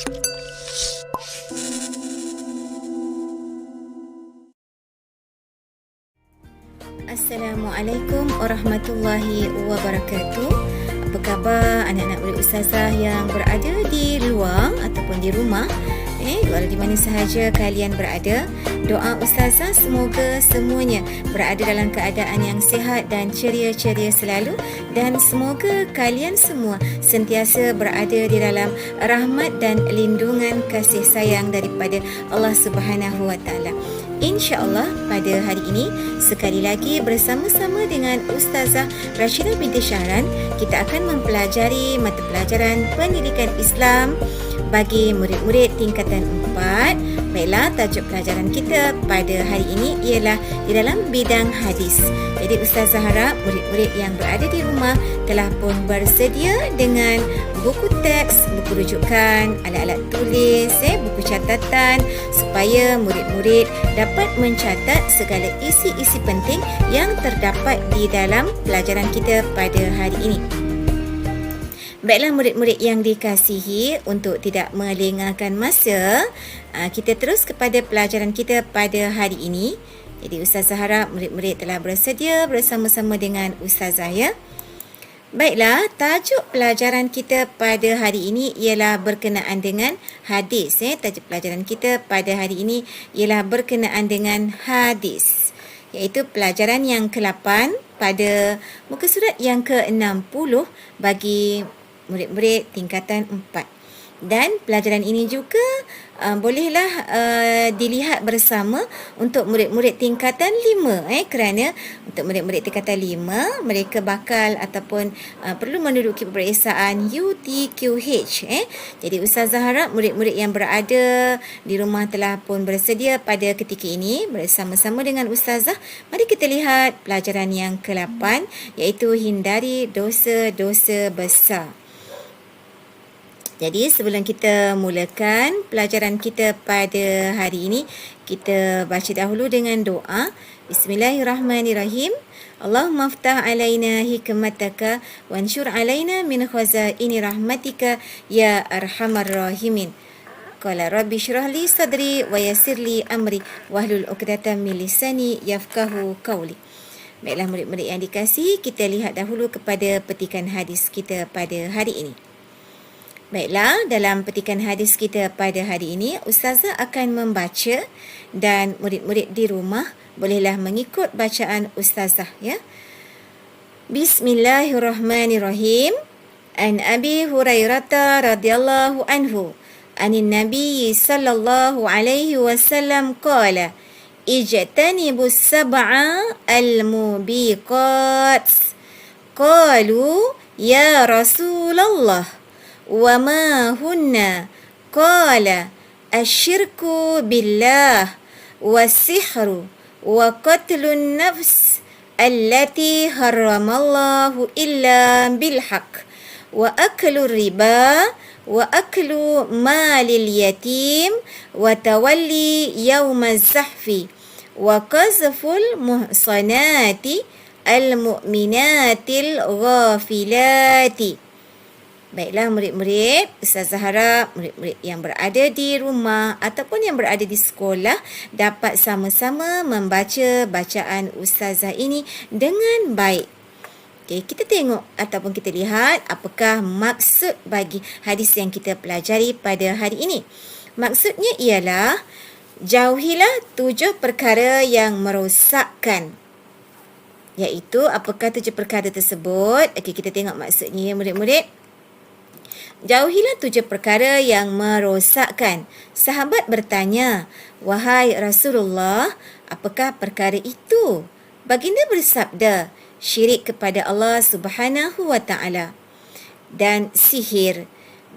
Assalamualaikum warahmatullahi wabarakatuh. Apa khabar anak-anak murid ustazah yang berada di luar ataupun di rumah? Walau di mana sahaja kalian berada, doa ustazah semoga semuanya berada dalam keadaan yang sihat dan ceria-ceria selalu, dan semoga kalian semua sentiasa berada di dalam rahmat dan lindungan kasih sayang daripada Allah Subhanahu Wa Taala. InsyaAllah pada hari ini sekali lagi bersama-sama dengan Ustazah Rashidah binti Syahran, kita akan mempelajari mata pelajaran pendidikan Islam bagi murid-murid tingkatan 4. Baiklah, tajuk pelajaran kita pada hari ini ialah di dalam bidang hadis. Jadi Ustazah harap murid-murid yang berada di rumah telah pun bersedia dengan buku teks, buku rujukan, alat-alat tulis, buku catatan, supaya murid-murid dapat mencatat segala isi-isi penting yang terdapat di dalam pelajaran kita pada hari ini. Baiklah murid-murid yang dikasihi, untuk tidak melengahkan masa, kita terus kepada pelajaran kita pada hari ini. Jadi Ustazah harap murid-murid telah bersedia bersama-sama dengan Ustazah, ya. Baiklah, tajuk pelajaran kita pada hari ini ialah berkenaan dengan hadis. Tajuk pelajaran kita pada hari ini ialah berkenaan dengan hadis, iaitu pelajaran yang ke-8 pada muka surat yang ke-60 bagi murid-murid tingkatan 4. Dan pelajaran ini juga bolehlah dilihat bersama untuk murid-murid tingkatan 5, kerana untuk murid-murid tingkatan 5 mereka bakal ataupun perlu menduduki peperiksaan UTQH. Jadi Ustazah harap murid-murid yang berada di rumah telah pun bersedia pada ketika ini bersama-sama dengan Ustazah. Mari kita lihat pelajaran yang ke-8, iaitu hindari dosa-dosa besar. Jadi sebelum kita mulakan pelajaran kita pada hari ini, kita baca dahulu dengan doa. Bismillahirrahmanirrahim. Allahumma aftah alaina hikmataka wanshur alaina min khazaini rahmatika ya arhamar rahimin. Qala rabbi shrah li sadri wa yassir li amri wahlul 'uqdatam min lisani yafqahu qawli. Baiklah murid-murid yang dikasihi, kita lihat dahulu kepada petikan hadis kita pada hari ini. Baiklah, dalam petikan hadis kita pada hari ini, Ustazah akan membaca dan murid-murid di rumah bolehlah mengikut bacaan Ustazah, ya. Bismillahirrahmanirrahim. An Abi Hurairah radhiyallahu anhu, anin Nabi sallallahu alaihi wasallam qala, ijtanibus sab'a al-mubiqat. Qalu ya Rasulullah, وما هن؟ قال الشرك بالله والسحر وقتل النفس التي حرم الله إلا بالحق وأكل الربا وأكل مال اليتيم وتولي يوم الزحف وقذف المحصنات المؤمنات الغافلات. Baiklah murid-murid, Ustazah harap murid-murid yang berada di rumah ataupun yang berada di sekolah dapat sama-sama membaca bacaan Ustazah ini dengan baik. Kita tengok ataupun kita lihat apakah maksud bagi hadis yang kita pelajari pada hari ini. Maksudnya ialah, jauhilah 7 perkara yang merosakkan. Iaitu apakah 7 perkara tersebut? Kita tengok maksudnya, ya murid-murid. Jauhilah 7 perkara yang merosakkan. Sahabat bertanya, wahai Rasulullah, apakah perkara itu? Baginda bersabda, syirik kepada Allah Subhanahu Wa Taala, dan sihir,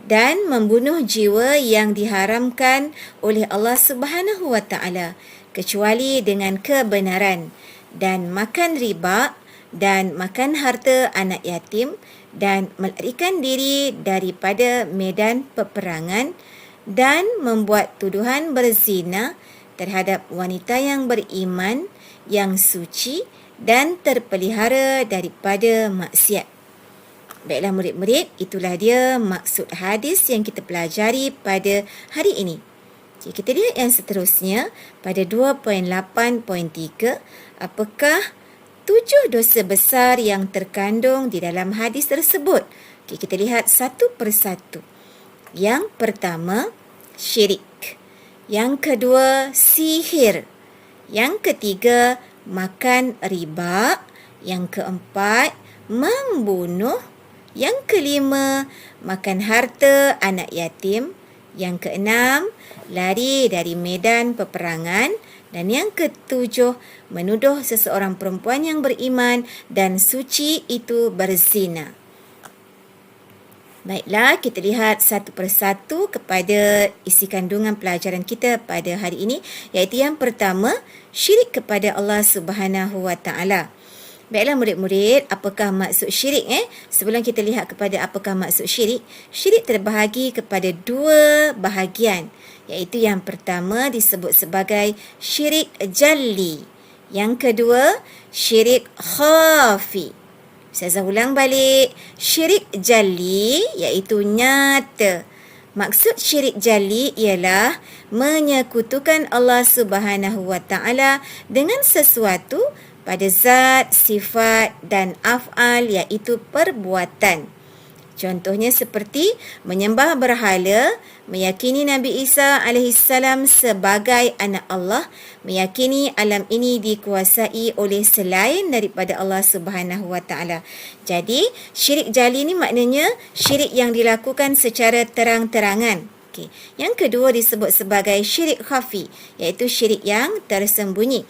dan membunuh jiwa yang diharamkan oleh Allah Subhanahu Wa Taala kecuali dengan kebenaran, dan makan riba, dan makan harta anak yatim, dan melarikan diri daripada medan peperangan, dan membuat tuduhan berzina terhadap wanita yang beriman, yang suci dan terpelihara daripada maksiat. Baiklah murid-murid, itulah dia maksud hadis yang kita pelajari pada hari ini. Kita lihat yang seterusnya pada 2.8.3. Apakah 7 dosa besar yang terkandung di dalam hadis tersebut? Kita lihat satu persatu. Yang pertama, syirik. Yang kedua, sihir. Yang ketiga, makan riba. Yang keempat, membunuh. Yang kelima, makan harta anak yatim. Yang keenam, lari dari medan peperangan. Dan yang ketujuh, menuduh seseorang perempuan yang beriman dan suci itu berzina. Baiklah, kita lihat satu persatu kepada isi kandungan pelajaran kita pada hari ini, iaitu yang pertama, syirik kepada Allah Subhanahu Wa Taala. Baiklah murid-murid, apakah maksud syirik? Sebelum kita lihat kepada apakah maksud syirik, syirik terbahagi kepada 2 bahagian, iaitu yang pertama disebut sebagai syirik jalli. Yang kedua, syirik khafi. Saya ulang balik. Syirik jalli iaitu nyata. Maksud syirik jalli ialah menyekutukan Allah Subhanahu Wa Taala dengan sesuatu pada zat, sifat dan af'al iaitu perbuatan. Contohnya seperti menyembah berhala, meyakini Nabi Isa AS sebagai anak Allah, meyakini alam ini dikuasai oleh selain daripada Allah Subhanahu Wa Taala. Jadi, syirik jali ni maknanya syirik yang dilakukan secara terang-terangan. Yang kedua disebut sebagai syirik khafi, iaitu syirik yang tersembunyi.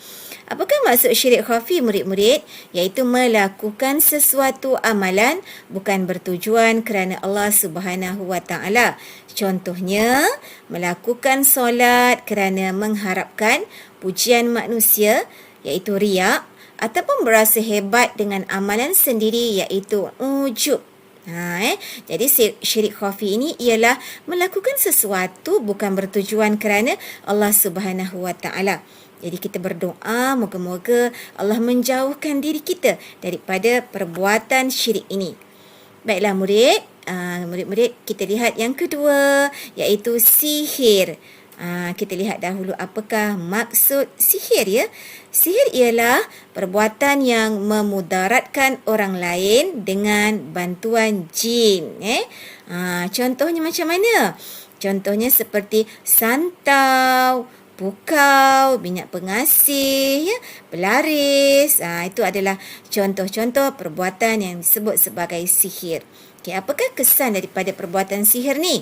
Apakah maksud syirik khafi murid-murid? Iaitu melakukan sesuatu amalan bukan bertujuan kerana Allah Subhanahu Wa Taala. Contohnya, melakukan solat kerana mengharapkan pujian manusia, iaitu riak, ataupun berasa hebat dengan amalan sendiri, iaitu ujub. Jadi syirik khafi ini ialah melakukan sesuatu bukan bertujuan kerana Allah Subhanahu Wa Taala. Jadi kita berdoa moga-moga Allah menjauhkan diri kita daripada perbuatan syirik ini. Baiklah murid-murid, kita lihat yang kedua, iaitu sihir. Kita lihat dahulu apakah maksud sihir ya. Sihir ialah perbuatan yang memudaratkan orang lain dengan bantuan jin. Contohnya macam mana? Contohnya seperti santau, pukau, minyak pengasih, pelaris. Itu adalah contoh-contoh perbuatan yang disebut sebagai sihir. Apakah kesan daripada perbuatan sihir ni?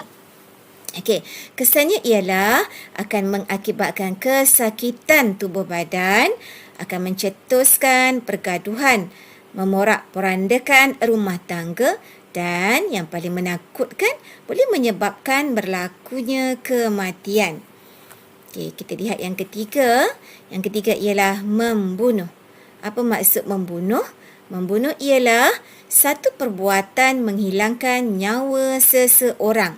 Kesannya ialah akan mengakibatkan kesakitan tubuh badan, akan mencetuskan pergaduhan, memorak-porandakan rumah tangga dan yang paling menakutkan boleh menyebabkan berlakunya kematian. Kita lihat yang ketiga. Yang ketiga ialah membunuh. Apa maksud membunuh? Membunuh ialah satu perbuatan menghilangkan nyawa seseorang.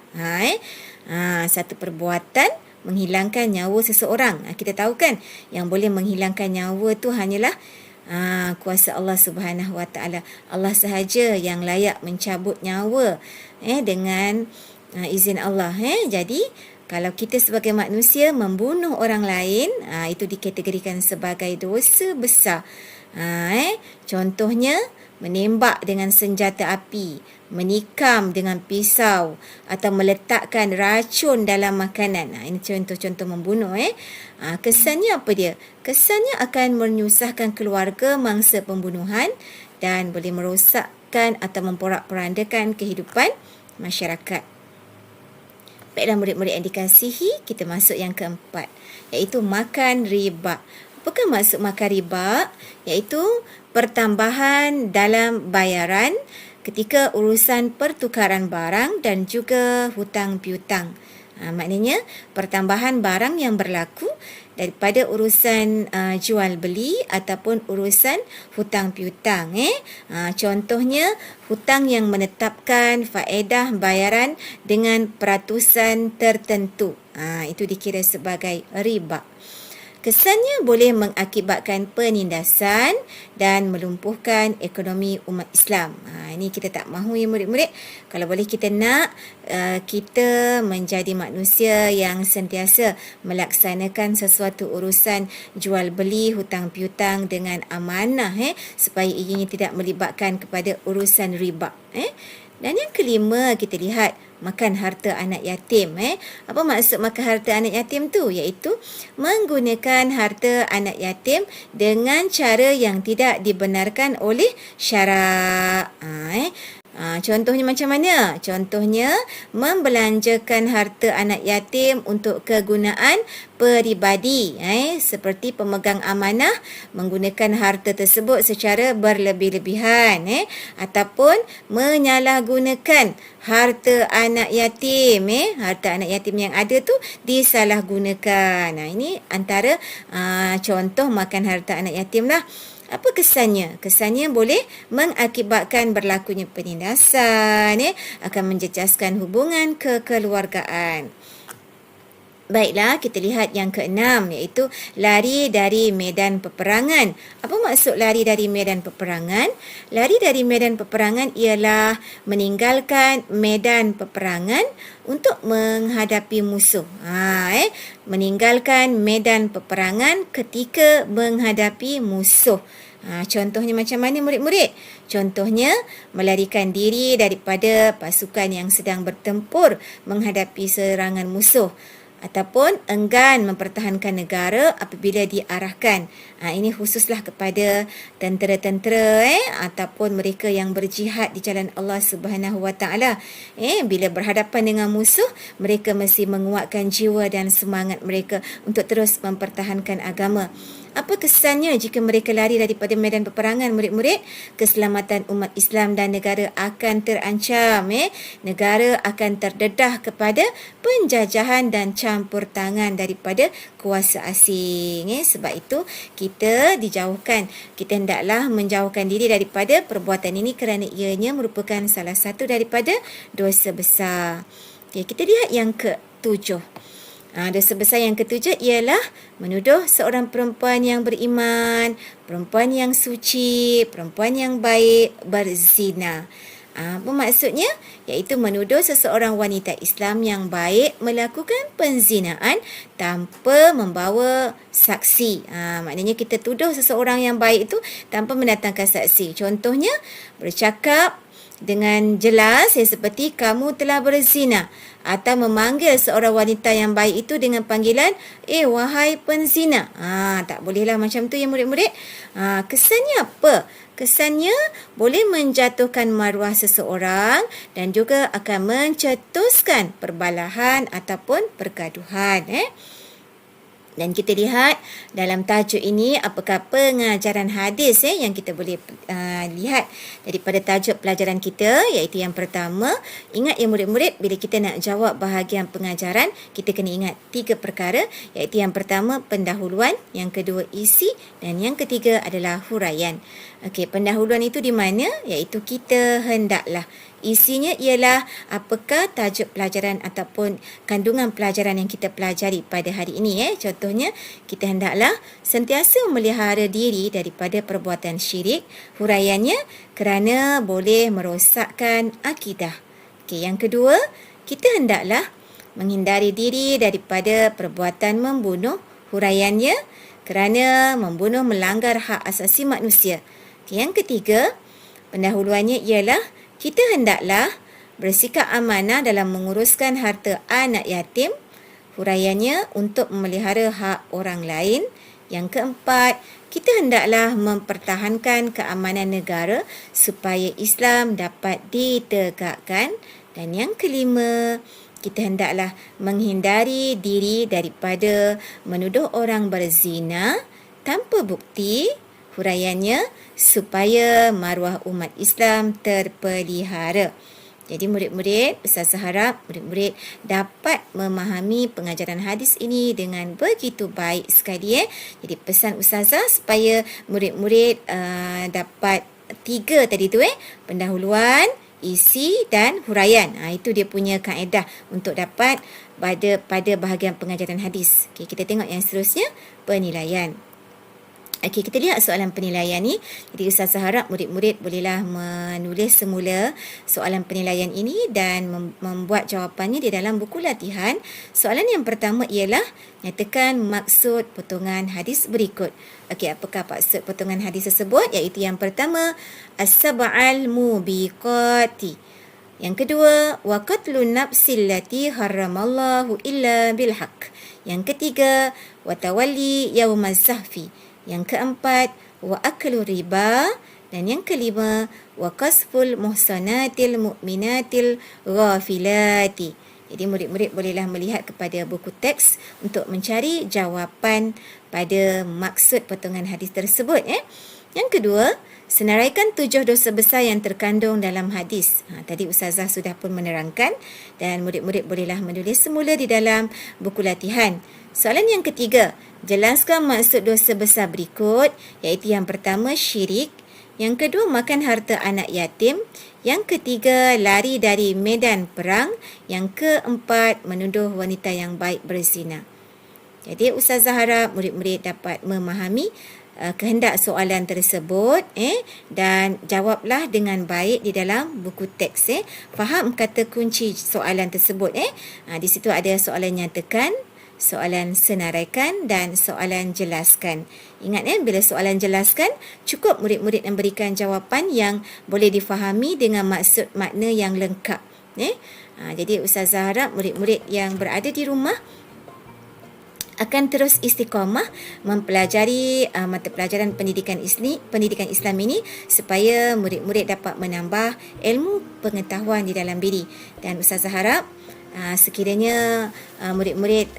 Satu perbuatan menghilangkan nyawa seseorang. Kita tahu kan yang boleh menghilangkan nyawa tu hanyalah kuasa Allah Subhanahu Wa Taala. Allah sahaja yang layak mencabut nyawa dengan izin Allah. Jadi kalau kita sebagai manusia membunuh orang lain, itu dikategorikan sebagai dosa besar. Contohnya menembak dengan senjata api, menikam dengan pisau atau meletakkan racun dalam makanan. Ini contoh-contoh membunuh. Kesannya apa dia? Kesannya akan menyusahkan keluarga mangsa pembunuhan dan boleh merosakkan atau memporak-porandakan kehidupan masyarakat. Baiklah murid-murid yang dikasihi, kita masuk yang keempat, iaitu makan riba. Apakah maksud makan riba? Iaitu pertambahan dalam bayaran ketika urusan pertukaran barang dan juga hutang piutang. Maknanya pertambahan barang yang berlaku daripada urusan jual beli ataupun urusan hutang piutang. Contohnya hutang yang menetapkan faedah bayaran dengan peratusan tertentu. Itu dikira sebagai riba. Kesannya boleh mengakibatkan penindasan dan melumpuhkan ekonomi umat Islam. Ini kita tak mahu ya murid-murid. Kalau boleh kita nak kita menjadi manusia yang sentiasa melaksanakan sesuatu urusan jual beli, hutang piutang dengan amanah, supaya ianya tidak melibatkan kepada urusan riba. Dan yang kelima, kita lihat makan harta anak yatim. Apa maksud makan harta anak yatim tu? Iaitu menggunakan harta anak yatim dengan cara yang tidak dibenarkan oleh syarak. Contohnya macam mana? Contohnya membelanjakan harta anak yatim untuk kegunaan peribadi, seperti pemegang amanah menggunakan harta tersebut secara berlebih-lebihan, ataupun menyalahgunakan harta anak yatim, harta anak yatim yang ada tu disalahgunakan. Ini antara contoh makan harta anak yatim lah. Apa kesannya? Kesannya boleh mengakibatkan berlakunya penindasan, akan menjejaskan hubungan kekeluargaan. Baiklah, kita lihat yang keenam, iaitu lari dari medan peperangan. Apa maksud lari dari medan peperangan? Lari dari medan peperangan ialah meninggalkan medan peperangan untuk menghadapi musuh. Meninggalkan medan peperangan ketika menghadapi musuh. Contohnya macam mana murid-murid? Contohnya melarikan diri daripada pasukan yang sedang bertempur menghadapi serangan musuh, ataupun enggan mempertahankan negara apabila diarahkan. Ini khususlah kepada tentera-tentera ataupun mereka yang berjihad di jalan Allah Subhanahu Wa Taala. Bila berhadapan dengan musuh, mereka mesti menguatkan jiwa dan semangat mereka untuk terus mempertahankan agama. Apa kesannya jika mereka lari daripada medan peperangan, murid-murid? Keselamatan umat Islam dan negara akan terancam. Negara akan terdedah kepada penjajahan dan campur tangan daripada kuasa asing. Sebab itu kita dijauhkan. Kita hendaklah menjauhkan diri daripada perbuatan ini kerana ianya merupakan salah satu daripada dosa besar. Kita lihat yang ketujuh. Dosa besar yang ketujuh ialah menuduh seorang perempuan yang beriman, perempuan yang suci, perempuan yang baik berzina. Apa maksudnya? Iaitu menuduh seseorang wanita Islam yang baik melakukan penzinaan tanpa membawa saksi. Maknanya kita tuduh seseorang yang baik itu tanpa mendatangkan saksi. Contohnya, bercakap dengan jelas seperti kamu telah berzina, atau memanggil seorang wanita yang baik itu dengan panggilan wahai penzina. Tak bolehlah macam tu ya murid-murid. Kesannya apa? Kesannya boleh menjatuhkan maruah seseorang dan juga akan mencetuskan perbalahan ataupun pergaduhan. Dan kita lihat dalam tajuk ini apakah pengajaran hadis yang kita boleh lihat daripada tajuk pelajaran kita, iaitu yang pertama, ingat ya murid-murid, bila kita nak jawab bahagian pengajaran, kita kena ingat 3 perkara, iaitu yang pertama pendahuluan, yang kedua isi dan yang ketiga adalah huraian. Pendahuluan itu di mana? Iaitu kita hendaklah. Isinya ialah apakah tajuk pelajaran ataupun kandungan pelajaran yang kita pelajari pada hari ini. Contohnya, kita hendaklah sentiasa memelihara diri daripada perbuatan syirik. Huraiannya, kerana boleh merosakkan akidah. Yang kedua, kita hendaklah menghindari diri daripada perbuatan membunuh. Huraiannya, kerana membunuh melanggar hak asasi manusia. Yang ketiga, pendahuluannya ialah kita hendaklah bersikap amanah dalam menguruskan harta anak yatim. Huraiannya, untuk memelihara hak orang lain. Yang keempat, kita hendaklah mempertahankan keamanan negara supaya Islam dapat ditegakkan. Dan yang kelima, kita hendaklah menghindari diri daripada menuduh orang berzina tanpa bukti. Huraiannya, supaya maruah umat Islam terpelihara. Jadi murid-murid, Ustazah harap murid-murid dapat memahami pengajaran hadis ini dengan begitu baik sekali. Jadi pesan Ustazah supaya murid-murid dapat 3 tadi tu, pendahuluan, isi dan huraian. Itu dia punya kaedah untuk dapat pada bahagian pengajaran hadis. Okey, kita tengok yang seterusnya, penilaian. Okey, kita lihat soalan penilaian ni. Jadi Ustazah harap murid-murid bolehlah menulis semula soalan penilaian ini dan membuat jawapannya di dalam buku latihan. Soalan yang pertama ialah nyatakan maksud potongan hadis berikut. Okey, apakah maksud potongan hadis tersebut? Iaitu yang pertama, as-sab'al mubiqati. Yang kedua, wa qatlun nafsil lati haramallahu illa bilhaq. Yang ketiga, wa tawalli yaumaz zahfi. Yang keempat, wa aklu riba. Dan yang kelima, wa qasful muhsanatil mu'minatil ghafilati. Jadi murid-murid bolehlah melihat kepada buku teks untuk mencari jawapan pada maksud potongan hadis tersebut. Yang kedua, senaraikan 7 dosa besar yang terkandung dalam hadis. Tadi Ustazah sudah pun menerangkan dan murid-murid bolehlah menulis semula di dalam buku latihan. Soalan yang ketiga, jelaskan maksud dosa besar berikut, iaitu yang pertama syirik, yang kedua makan harta anak yatim, yang ketiga lari dari medan perang, yang keempat menuduh wanita yang baik berzina. Jadi Ustazah harap murid-murid dapat memahami kehendak soalan tersebut dan jawablah dengan baik di dalam buku teks. Faham kata kunci soalan tersebut. Di situ ada soalan nyatakan, soalan senaraikan dan soalan jelaskan. Ingat bila soalan jelaskan, cukup murid-murid memberikan jawapan yang boleh difahami dengan maksud makna yang lengkap. Jadi Ustazah harap murid-murid yang berada di rumah akan terus istiqamah mempelajari mata pelajaran pendidikan Islam ini supaya murid-murid dapat menambah ilmu pengetahuan di dalam diri. Dan Ustazah harap sekiranya murid-murid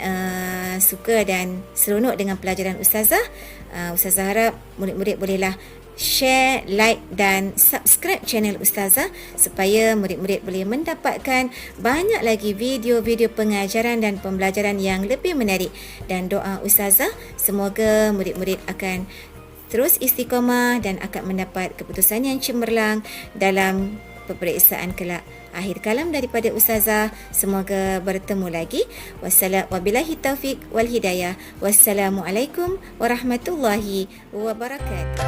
suka dan seronok dengan pelajaran Ustazah, Ustazah harap murid-murid bolehlah share, like dan subscribe channel Ustazah supaya murid-murid boleh mendapatkan banyak lagi video-video pengajaran dan pembelajaran yang lebih menarik. Dan doa Ustazah semoga murid-murid akan terus istiqamah dan akan mendapat keputusan yang cemerlang dalam peperiksaan kelak. Akhir kalam daripada Ustazah, semoga bertemu lagi. Wabillahi taufiq wal hidayah. Wassalamualaikum warahmatullahi wabarakatuh.